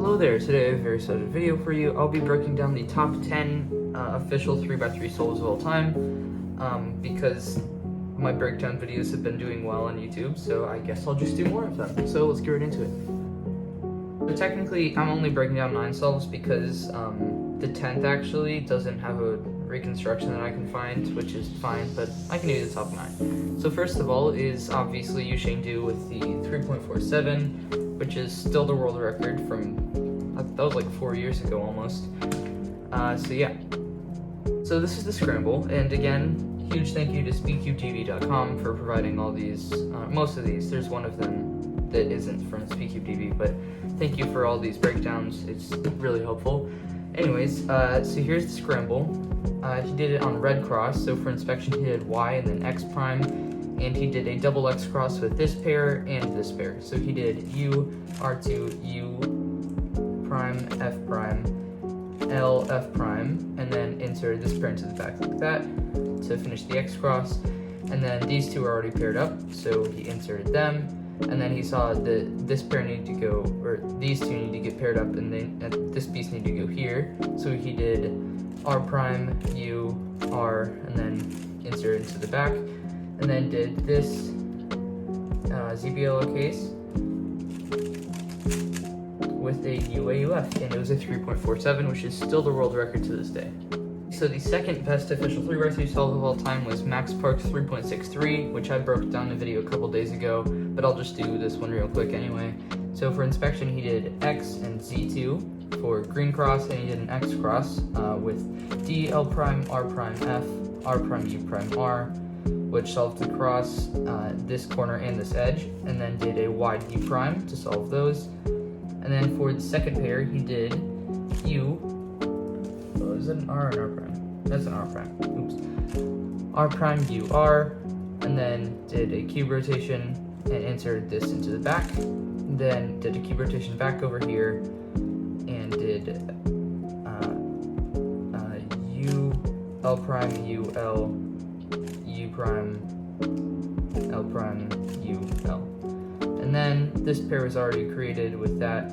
Hello there, today I have a very exciting video for you. I'll be breaking down the top 10 official 3x3 solos of all time, because my breakdown videos have been doing well on YouTube, so I guess I'll just do more of them. So let's get right into it. So technically, I'm only breaking down 9 solos because the 10th actually doesn't have a reconstruction that I can find, which is fine, but I can do the top 9. So first of all is obviously Yusheng Du with the 3.47, which is still the world record from, that was like 4 years ago almost. So yeah. So this is the scramble, and again, huge thank you to SpeakCubeTV.com for providing all these, most of these. There's one of them that isn't from SpeakCubeTV, but thank you for all these breakdowns, it's really helpful. Anyways, so here's the scramble. He did it on red cross, so for inspection he did Y and then X prime, and he did a double X cross with this pair and this pair. So he did U, R2, U prime, F prime, L, F prime, and then inserted this pair into the back like that to finish the X cross. And then these two are already paired up, so he inserted them. And then he saw that this pair needed to go, or these two need to get paired up, and then this piece needed to go here. So he did R prime, U, R, and then inserted into the back. And then did this ZBLO case with a UAUF, and it was a 3.47, which is still the world record to this day. So the second best official 3x3 solve of all time was Max Park's 3.63, which I broke down in a video a couple days ago, but I'll just do this one real quick anyway. So for inspection, he did X and Z2 for green cross, and he did an X cross with D, L prime, R prime, F, R prime, U prime, R, which solved the cross this corner and this edge, and then did a wide U prime to solve those. And then for the second pair, he did U. Oh, is that an R or an R prime? That's an R prime. Oops. R prime, U, R, and then did a cube rotation and inserted this into the back. Then did a cube rotation back over here and did U, L prime, U, L, U prime, L prime, U, L. And then this pair was already created with that.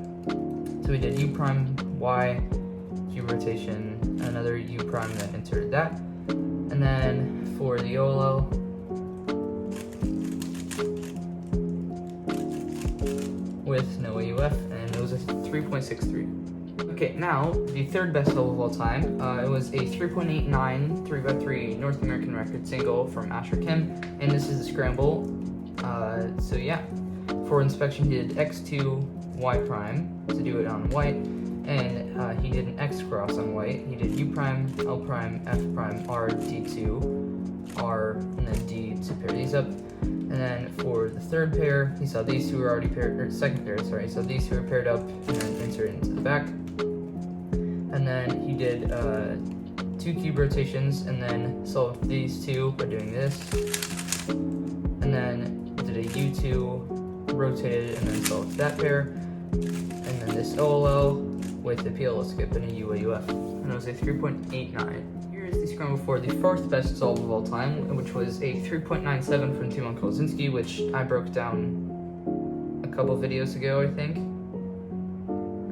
So we did U prime, Y, Q rotation, another U prime, then inserted that. And then for the OLL, with no AUF, and it was a 3.63. Okay, now the third best solo of all time. It was a 3.89 3x3 North American record single from Atharva Kim, and this is a scramble. So yeah, for inspection he did X2 Y prime to do it on white, and he did an X cross on white. He did U prime, L prime, F prime, R, D2, R, and then D to pair these up. And then for the third pair, he saw these two were already paired, or second pair, sorry, so these two were paired up and then inserted into the back. And then he did 2 cube rotations and then solved these two by doing this. And then did a U2, rotated, and then solved that pair. And then this OLL with the PLL skip and a UAUF. And it was a 3.89. Here's the scramble for the fourth best solve of all time, which was a 3.97 from Tymon Kolasinski, which I broke down a couple videos ago, I think.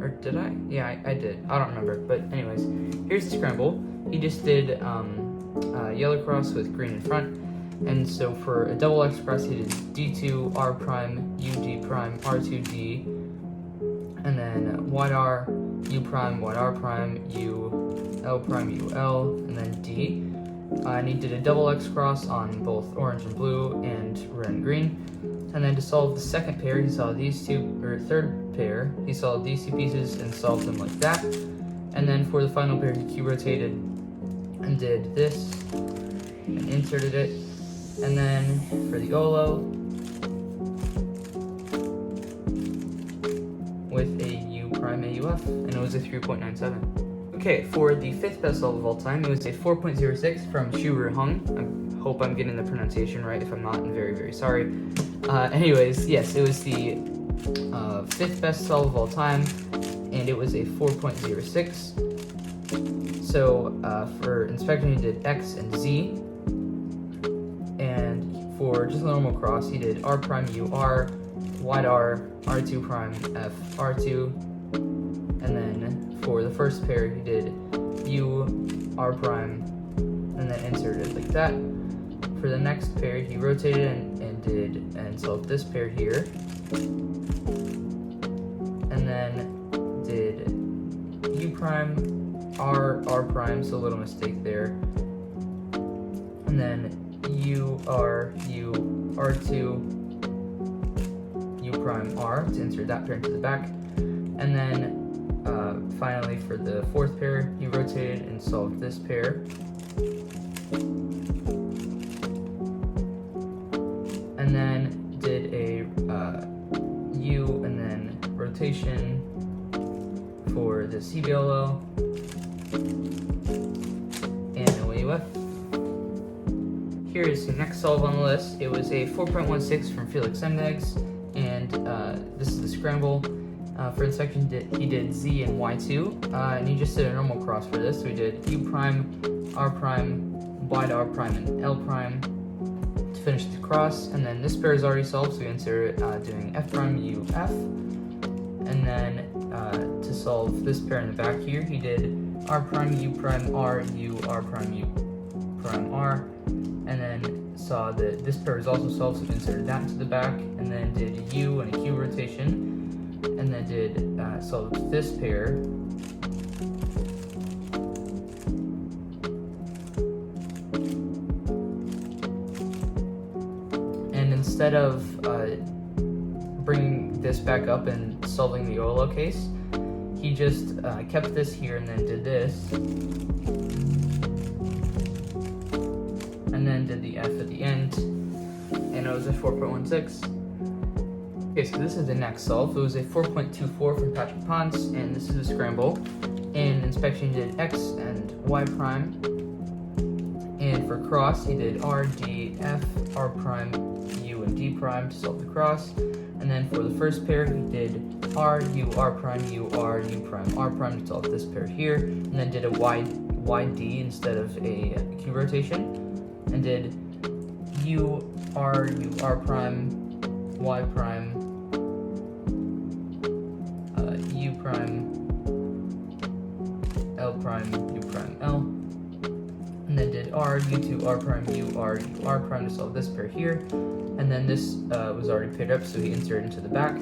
Or did I? Yeah, I did. I don't remember. But anyways, here's the scramble. He just did yellow cross with green in front. And so for a double X cross, he did D2, R prime, U, D prime, R2, D. And then wide R, U prime, wide R prime, U, L prime, U, L, and then D. And he did a double X cross on both orange and blue and red and green. And then to solve the second pair, he saw these two, or third pair, he saw these two pieces and solved them like that. And then for the final pair, he Q rotated and did this and inserted it. And then for the OLO, with a U prime AUF, and it was a 3.97. Okay, for the fifth best solve of all time, it was a 4.06 from Schubert Hung. I hope I'm getting the pronunciation right. If I'm not, I'm very, very sorry. Anyways, yes, it was the fifth best solve of all time, and it was a 4.06. So for inspection, he did X and Z, and for just a normal cross, he did R prime U R, wide R, R2 prime F, R2, for the first pair, he did U, R prime, and then inserted it like that. For the next pair, he rotated and solved this pair here, and then did U prime, R prime, so a little mistake there, and then U, R2, U prime, R to insert that pair into the back, and then finally for the fourth pair, he rotated and solved this pair, and then did a U and then rotation for the CBLL and OAUF. Here is the next solve on the list. It was a 4.16 from Feliks Zemdegs, and this is the scramble. For inspection, he did Z and Y2, and he just did a normal cross for this. So we did U prime, R prime, Y to R prime, and L prime to finish the cross. And then this pair is already solved, so we insert doing F prime, U, F. And then to solve this pair in the back here, he did R prime, U prime, R, U, R prime, U prime, R. And then saw that this pair is also solved, so we inserted that into the back, and then did U and a Q rotation, and then did solve this pair, and instead of bringing this back up and solving the OLO case, he just kept this here and then did this, and then did the F at the end, and it was a 4.16. Okay, so this is the next solve. It was a 4.24 from Ponce, and this is a scramble. In inspection, he did X and Y prime, and for cross, he did R, D, F, R prime, U, and D prime to solve the cross. And then for the first pair, he did R, U, R prime, U, R, U prime, R prime to solve this pair here, and then did a Y, D instead of a Q rotation, and did U, R prime, Y prime, U prime, L prime, U prime, L, and then did R, U2, R prime, U, R prime to solve this pair here, and then this was already paired up, so he inserted into the back.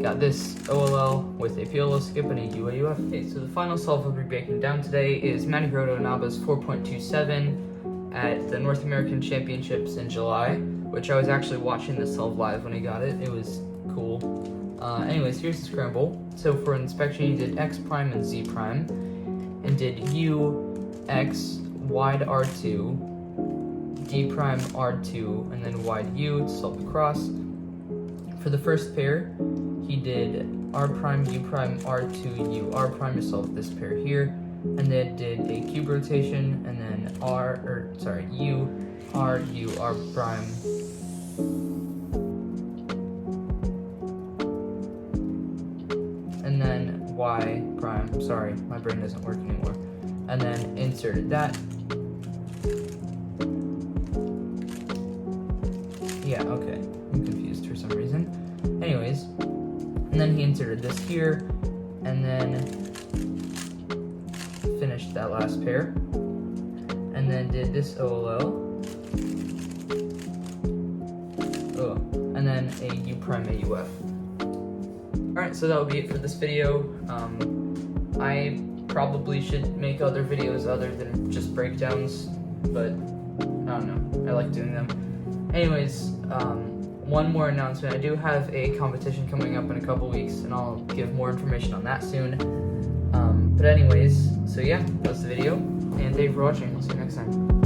Got this OLL with a PLO skip and a UAUF. Okay, so the final solve we'll be breaking down today is Manny Naba's 4.27 at the North American Championships in July, which I was actually watching this solve live when he got it. It was cool. Anyways, here's the scramble. So for inspection, he did X prime and Z prime, and did U, X, Y to R2, D prime, R2, and then Y to U to solve the cross. For the first pair, he did R prime, U prime, R2, U, R prime to solve this pair here, and then did a cube rotation, and then U, R, U, R prime, and then Y prime, sorry, my brain doesn't work anymore, and then inserted that. Yeah, okay, I'm confused for some reason. Anyways, and then he inserted this here, and then finished that last pair, and then did this OLL, and then a U prime AUF. Alright, so that will be it for this video. I probably should make other videos other than just breakdowns, but I don't know, I like doing them. Anyways, one more announcement. I do have a competition coming up in a couple weeks, and I'll give more information on that soon. But anyways, so yeah, that's the video, and thank you for watching. I'll see you next time.